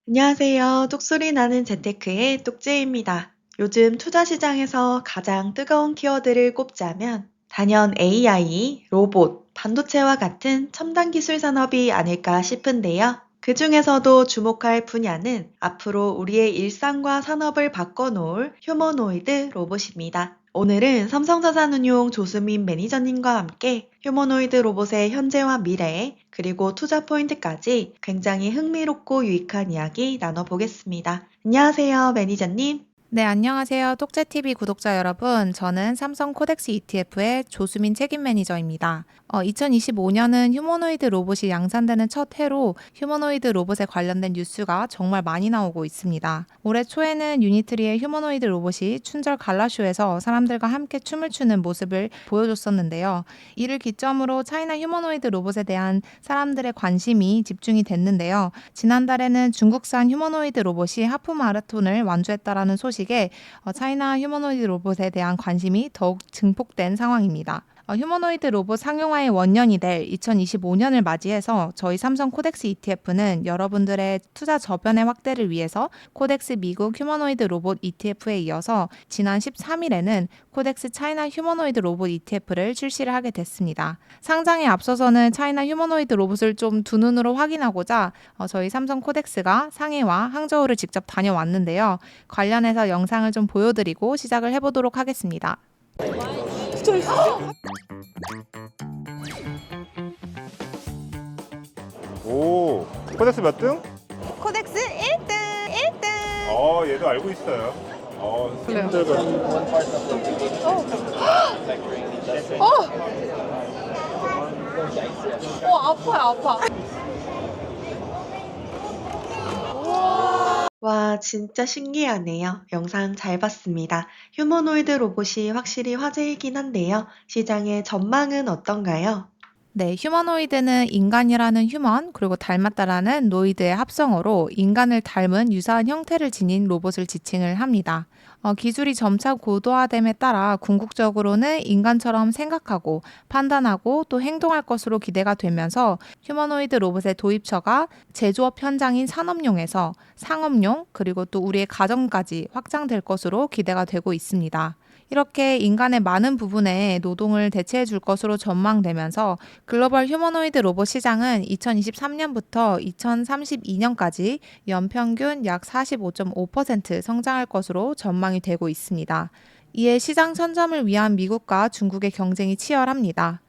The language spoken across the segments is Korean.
안녕하세요. 똑소리 나는 재테크의 똑재입니다. 요즘 투자 시장에서 가장 뜨거운 키워드를 꼽자면 단연 AI, 로봇, 반도체와 같은 첨단 기술 산업이 아닐까 싶은데요. 그 중에서도 주목할 분야는 앞으로 우리의 일상과 산업을 바꿔놓을 휴머노이드 로봇입니다. 오늘은 삼성자산운용 조수민 매니저님과 함께 휴머노이드 로봇의 현재와 미래, 그리고 투자 포인트까지 굉장히 흥미롭고 유익한 이야기 나눠보겠습니다. 안녕하세요, 매니저님. 네, 안녕하세요. 똑재TV 구독자 여러분. 저는 삼성 코덱스 ETF의 조수민 책임 매니저입니다. 2025년은 휴머노이드 로봇이 양산되는 첫 해로 휴머노이드 로봇에 관련된 뉴스가 정말 많이 나오고 있습니다. 올해 초에는 유니트리의 휴머노이드 로봇이 춘절 갈라쇼에서 사람들과 함께 춤을 추는 모습을 보여줬었는데요. 이를 기점으로 차이나 휴머노이드 로봇에 대한 사람들의 관심이 집중이 됐는데요. 지난달에는 중국산 휴머노이드 로봇이 하프 마라톤을 완주했다라는 소식에 차이나 휴머노이드 로봇에 대한 관심이 더욱 증폭된 상황입니다. 휴머노이드 로봇 상용화의 원년이 될 2025년을 맞이해서 저희 삼성 코덱스 ETF는 여러분들의 투자 저변의 확대를 위해서 코덱스 미국 휴머노이드 로봇 ETF에 이어서 지난 13일에는 코덱스 차이나 휴머노이드 로봇 ETF를 출시를 하게 됐습니다. 상장에 앞서서는 차이나 휴머노이드 로봇을 좀 두 눈으로 확인하고자 저희 삼성 코덱스가 상해와 항저우를 직접 다녀왔는데요. 관련해서 영상을 좀 보여드리고 시작을 해보도록 하겠습니다. 오, 코덱스 몇 등? 코덱스 1등, 1등. 얘도 알고 있어요. 그래요. 힘들고. 아파요, 아파. 와, 진짜 신기하네요. 영상 잘 봤습니다. 휴머노이드 로봇이 확실히 화제이긴 한데요. 시장의 전망은 어떤가요? 네, 휴머노이드는 인간이라는 휴먼, 그리고 닮았다라는 노이드의 합성어로 인간을 닮은 유사한 형태를 지닌 로봇을 지칭을 합니다. 기술이 점차 고도화됨에 따라 궁극적으로는 인간처럼 생각하고 판단하고 또 행동할 것으로 기대가 되면서 휴머노이드 로봇의 도입처가 제조업 현장인 산업용에서 상업용, 그리고 또 우리의 가정까지 확장될 것으로 기대가 되고 있습니다. 이렇게 인간의 많은 부분에 노동을 대체해 줄 것으로 전망되면서 글로벌 휴머노이드 로봇 시장은 2023년부터 2032년까지 연평균 약 45.5% 성장할 것으로 전망이 되고 있습니다. 이에 시장 선점을 위한 미국과 중국의 경쟁이 치열합니다.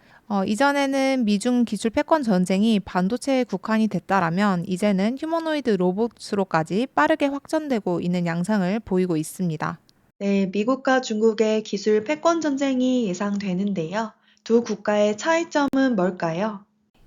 이전에는 미중 기술 패권 전쟁이 반도체에 국한이 됐다라면 이제는 휴머노이드 로봇으로까지 빠르게 확전되고 있는 양상을 보이고 있습니다. 네, 미국과 중국의 기술 패권 전쟁이 예상되는데요. 두 국가의 차이점은 뭘까요?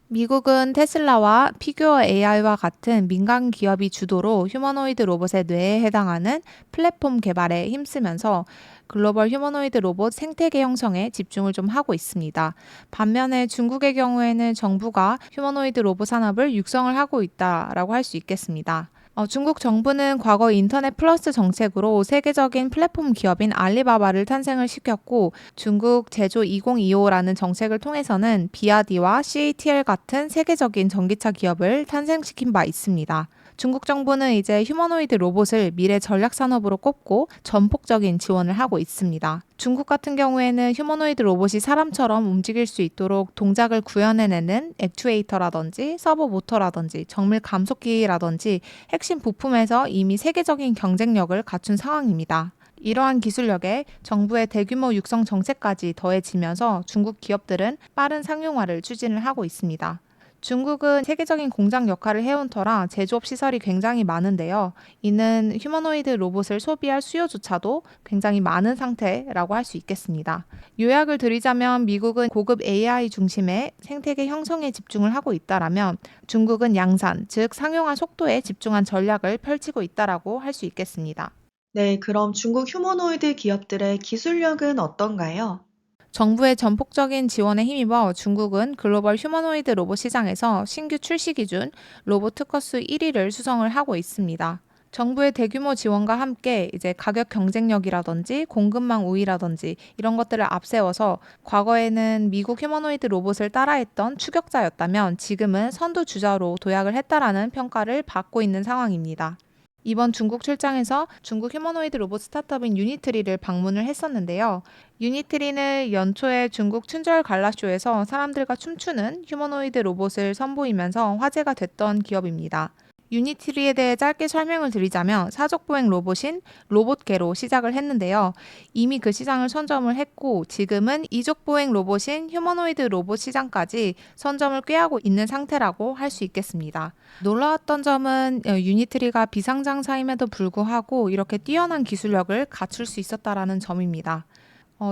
미국은 테슬라와 피규어 AI와 같은 민간 기업이 주도로 휴머노이드 로봇의 뇌에 해당하는 플랫폼 개발에 힘쓰면서 글로벌 휴머노이드 로봇 생태계 형성에 집중을 좀 하고 있습니다. 반면에 중국의 경우에는 정부가 휴머노이드 로봇 산업을 육성을 하고 있다라고 할 수 있겠습니다. 중국 정부는 과거 인터넷 플러스 정책으로 세계적인 플랫폼 기업인 알리바바를 탄생을 시켰고 중국 제조 2025라는 정책을 통해서는 비아디와 CATL 같은 세계적인 전기차 기업을 탄생시킨 바 있습니다. 중국 정부는 이제 휴머노이드 로봇을 미래 전략 산업으로 꼽고 전폭적인 지원을 하고 있습니다. 중국 같은 경우에는 휴머노이드 로봇이 사람처럼 움직일 수 있도록 동작을 구현해내는 액추에이터라든지 서버 모터라든지 정밀 감속기라든지 핵심 부품에서 이미 세계적인 경쟁력을 갖춘 상황입니다. 이러한 기술력에 정부의 대규모 육성 정책까지 더해지면서 중국 기업들은 빠른 상용화를 추진을 하고 있습니다. 중국은 세계적인 공장 역할을 해온 터라 제조업 시설이 굉장히 많은데요. 이는 휴머노이드 로봇을 소비할 수요조차도 굉장히 많은 상태라고 할 수 있겠습니다. 요약을 드리자면 미국은 고급 AI 중심의 생태계 형성에 집중을 하고 있다라면 중국은 양산, 즉 상용화 속도에 집중한 전략을 펼치고 있다라고 할 수 있겠습니다. 네, 그럼 중국 휴머노이드 기업들의 기술력은 어떤가요? 정부의 전폭적인 지원에 힘입어 중국은 글로벌 휴머노이드 로봇 시장에서 신규 출시 기준 로봇 특허수 1위를 수성을 하고 있습니다. 정부의 대규모 지원과 함께 이제 가격 경쟁력이라든지 공급망 우위라든지 이런 것들을 앞세워서 과거에는 미국 휴머노이드 로봇을 따라했던 추격자였다면 지금은 선두주자로 도약을 했다라는 평가를 받고 있는 상황입니다. 이번 중국 출장에서 중국 휴머노이드 로봇 스타트업인 유니트리를 방문을 했었는데요. 유니트리는 연초에 중국 춘절 갈라쇼에서 사람들과 춤추는 휴머노이드 로봇을 선보이면서 화제가 됐던 기업입니다. 유니트리에 대해 짧게 설명을 드리자면 사족보행 로봇인 로봇개로 시작을 했는데요. 이미 그 시장을 선점을 했고 지금은 이족보행 로봇인 휴머노이드 로봇 시장까지 선점을 꾀하고 있는 상태라고 할 수 있겠습니다. 놀라웠던 점은 유니트리가 비상장사임에도 불구하고 이렇게 뛰어난 기술력을 갖출 수 있었다라는 점입니다.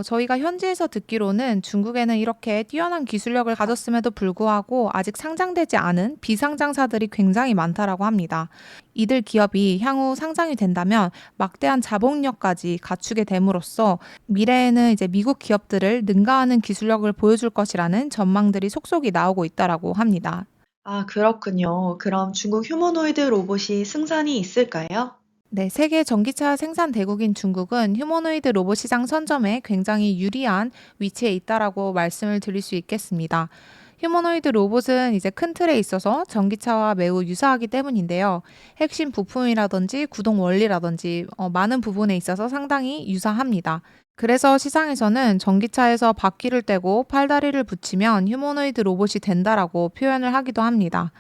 저희가 현지에서 듣기로는 중국에는 이렇게 뛰어난 기술력을 가졌음에도 불구하고 아직 상장되지 않은 비상장사들이 굉장히 많다라고 합니다. 이들 기업이 향후 상장이 된다면 막대한 자본력까지 갖추게 됨으로써 미래에는 이제 미국 기업들을 능가하는 기술력을 보여줄 것이라는 전망들이 속속이 나오고 있다라고 합니다. 아, 그렇군요. 그럼 중국 휴머노이드 로봇이 승산이 있을까요? 네, 세계 전기차 생산 대국인 중국은 휴머노이드 로봇 시장 선점에 굉장히 유리한 위치에 있다라고 말씀을 드릴 수 있겠습니다. 휴머노이드 로봇은 이제 큰 틀에 있어서 전기차와 매우 유사하기 때문인데요. 핵심 부품이라든지 구동 원리라든지 많은 부분에 있어서 상당히 유사합니다. 그래서 시장에서는 전기차에서 바퀴를 떼고 팔다리를 붙이면 휴머노이드 로봇이 된다라고 표현을 하기도 합니다.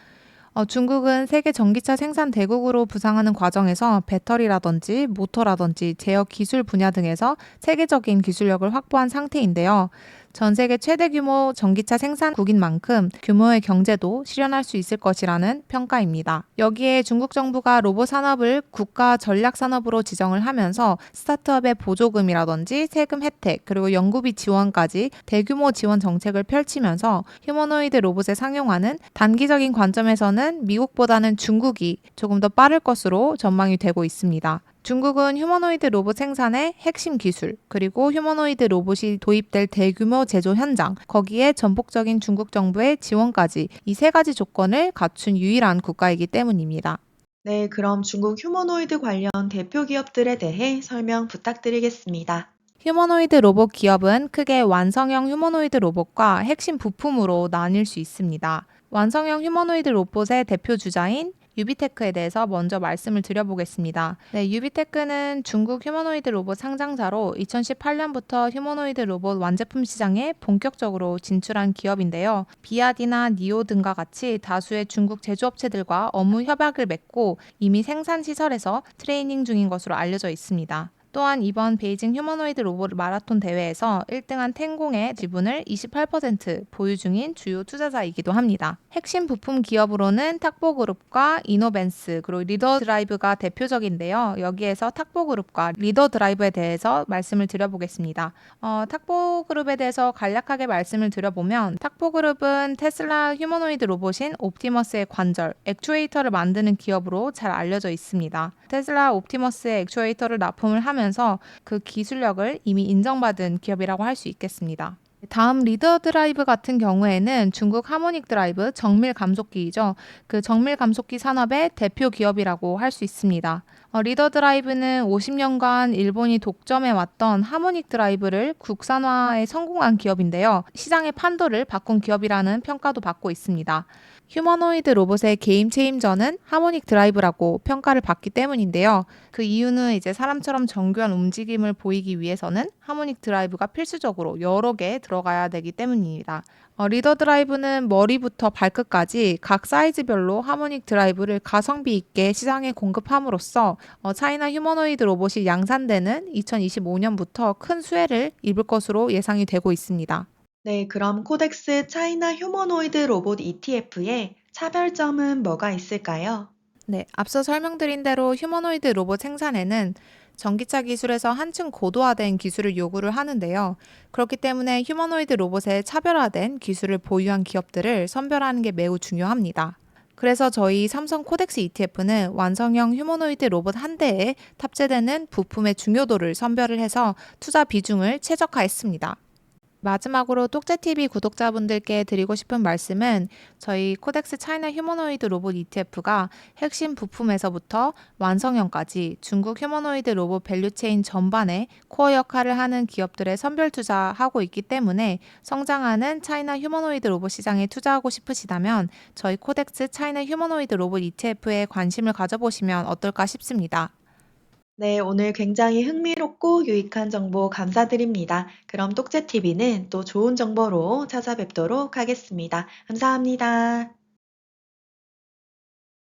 중국은 세계 전기차 생산 대국으로 부상하는 과정에서 배터리라든지 모터라든지 제어 기술 분야 등에서 세계적인 기술력을 확보한 상태인데요. 전 세계 최대 규모 전기차 생산국인 만큼 규모의 경제도 실현할 수 있을 것이라는 평가입니다. 여기에 중국 정부가 로봇 산업을 국가 전략 산업으로 지정을 하면서 스타트업의 보조금이라든지 세금 혜택 그리고 연구비 지원까지 대규모 지원 정책을 펼치면서 휴머노이드 로봇에 상용화는 단기적인 관점에서는 미국보다는 중국이 조금 더 빠를 것으로 전망이 되고 있습니다. 중국은 휴머노이드 로봇 생산의 핵심 기술, 그리고 휴머노이드 로봇이 도입될 대규모 제조 현장, 거기에 전폭적인 중국 정부의 지원까지 이 세 가지 조건을 갖춘 유일한 국가이기 때문입니다. 네, 그럼 중국 휴머노이드 관련 대표 기업들에 대해 설명 부탁드리겠습니다. 휴머노이드 로봇 기업은 크게 완성형 휴머노이드 로봇과 핵심 부품으로 나뉠 수 있습니다. 완성형 휴머노이드 로봇의 대표 주자인 유비테크에 대해서 먼저 말씀을 드려보겠습니다. 네, 유비테크는 중국 휴머노이드 로봇 상장사로 2018년부터 휴머노이드 로봇 완제품 시장에 본격적으로 진출한 기업인데요. 비아디나 니오 등과 같이 다수의 중국 제조업체들과 업무 협약을 맺고 이미 생산 시설에서 트레이닝 중인 것으로 알려져 있습니다. 또한 이번 베이징 휴머노이드 로봇 마라톤 대회에서 1등한 텐공의 지분을 28% 보유 중인 주요 투자자이기도 합니다. 핵심 부품 기업으로는 탁보그룹과 이노벤스 그리고 리더드라이브가 대표적인데요. 여기에서 탁보그룹과 리더드라이브에 대해서 말씀을 드려보겠습니다. 탁보그룹에 대해서 간략하게 말씀을 드려보면 탁보그룹은 테슬라 휴머노이드 로봇인 옵티머스의 관절, 액추에이터를 만드는 기업으로 잘 알려져 있습니다. 테슬라 옵티머스의 액추에이터를 납품을 하면서 그 기술력을 이미 인정받은 기업이라고 할 수 있겠습니다. 다음 리더 드라이브 같은 경우에는 중국 하모닉 드라이브 정밀 감속기이죠. 그 정밀 감속기 산업의 대표 기업이라고 할 수 있습니다. 리더 드라이브는 50년간 일본이 독점해 왔던 하모닉 드라이브를 국산화에 성공한 기업인데요. 시장의 판도를 바꾼 기업이라는 평가도 받고 있습니다. 휴머노이드 로봇의 게임 체인저는 하모닉 드라이브라고 평가를 받기 때문인데요. 그 이유는 이제 사람처럼 정교한 움직임을 보이기 위해서는 하모닉 드라이브가 필수적으로 여러 개 들어가야 되기 때문입니다. 리더 드라이브는 머리부터 발끝까지 각 사이즈별로 하모닉 드라이브를 가성비 있게 시장에 공급함으로써 차이나 휴머노이드 로봇이 양산되는 2025년부터 큰 수혜를 입을 것으로 예상이 되고 있습니다. 네, 그럼 코덱스 차이나 휴머노이드 로봇 ETF의 차별점은 뭐가 있을까요? 네, 앞서 설명드린 대로 휴머노이드 로봇 생산에는 전기차 기술에서 한층 고도화된 기술을 요구를 하는데요. 그렇기 때문에 휴머노이드 로봇의 차별화된 기술을 보유한 기업들을 선별하는 게 매우 중요합니다. 그래서 저희 삼성 코덱스 ETF는 완성형 휴머노이드 로봇 한 대에 탑재되는 부품의 중요도를 선별을 해서 투자 비중을 최적화했습니다. 마지막으로 똑재TV 구독자분들께 드리고 싶은 말씀은 저희 코덱스 차이나 휴머노이드 로봇 ETF가 핵심 부품에서부터 완성형까지 중국 휴머노이드 로봇 밸류체인 전반에 코어 역할을 하는 기업들에 선별 투자하고 있기 때문에 성장하는 차이나 휴머노이드 로봇 시장에 투자하고 싶으시다면 저희 코덱스 차이나 휴머노이드 로봇 ETF에 관심을 가져보시면 어떨까 싶습니다. 네, 오늘 굉장히 흥미롭고 유익한 정보 감사드립니다. 그럼 똑재TV는 또 좋은 정보로 찾아뵙도록 하겠습니다. 감사합니다.